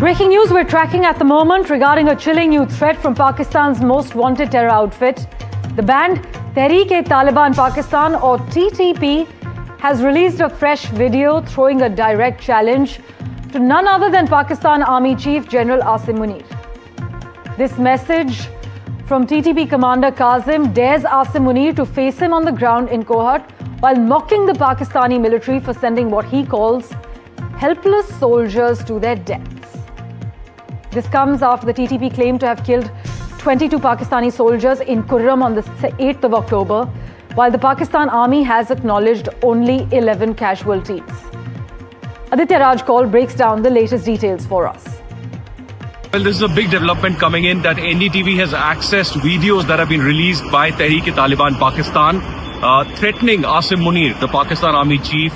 Breaking news we're tracking at the moment regarding a chilling new threat from Pakistan's most wanted terror outfit. The band Tehreek-e-Taliban Pakistan, or TTP, has released a fresh video throwing a direct challenge to none other than Pakistan Army Chief General Asim Munir. This message from TTP commander Kazim dares Asim Munir to face him on the ground in Kohat while mocking the Pakistani military for sending what he calls helpless soldiers to their deaths. This comes after the TTP claimed to have killed 22 Pakistani soldiers in Kurram on the 8th of October, while the Pakistan Army has acknowledged only 11 casualties. Aditya Raj Kaul breaks down the latest details for us. Well, this is a big development coming in that NDTV has accessed videos that have been released by Tehreek-e-Taliban Pakistan, threatening Asim Munir, the Pakistan Army chief,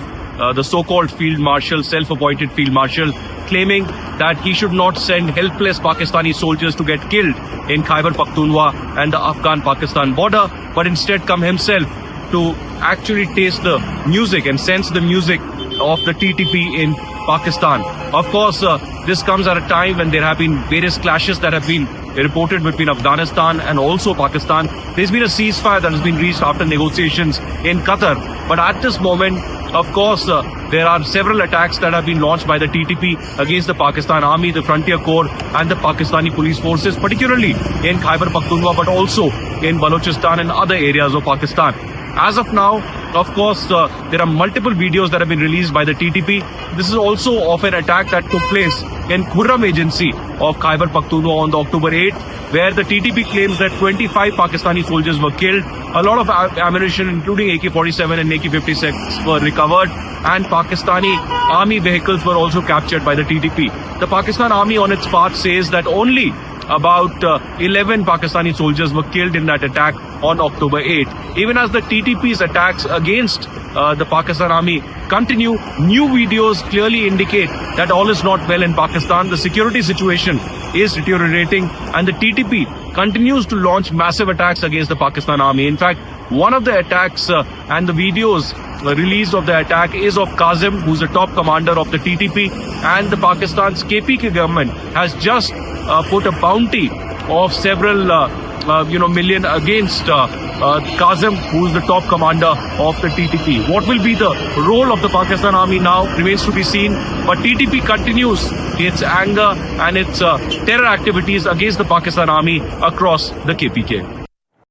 the so-called field marshal, self-appointed field marshal, claiming that he should not send helpless Pakistani soldiers to get killed in Khyber Pakhtunkhwa and the Afghan-Pakistan border, but instead come himself to actually taste the music and sense the music of the TTP in Pakistan. Of course, this comes at a time when there have been various clashes that have been reported between Afghanistan and also Pakistan. There's been a ceasefire that has been reached after negotiations in Qatar. But at this moment, of course, there are several attacks that have been launched by the TTP against the Pakistan Army, the Frontier Corps and the Pakistani police forces, particularly in Khyber Pakhtunkhwa, but also in Balochistan and other areas of Pakistan. As of now, of course, there are multiple videos that have been released by the TTP. This is also of an attack that took place in Kurram agency of Khyber Pakhtunkhwa on the October 8th, where the TTP claims that 25 Pakistani soldiers were killed. A lot of ammunition, including AK-47 and AK-56, were recovered, and Pakistani army vehicles were also captured by the TTP. The Pakistan Army on its part says that only about 11 Pakistani soldiers were killed in that attack on October 8th. Even as the TTP's attacks against the Pakistan Army continue, new videos clearly indicate that all is not well in Pakistan. The security situation is deteriorating, and the TTP continues to launch massive attacks against the Pakistan Army. In fact, one of the attacks and the videos released of the attack is of Kazim, who's the top commander of the TTP, and the Pakistan's KPK government has just put a bounty of several million against Kazim, who is the top commander of the TTP. What will be the role of the Pakistan Army now remains to be seen, but TTP continues its anger and its terror activities against the Pakistan Army across the KPK.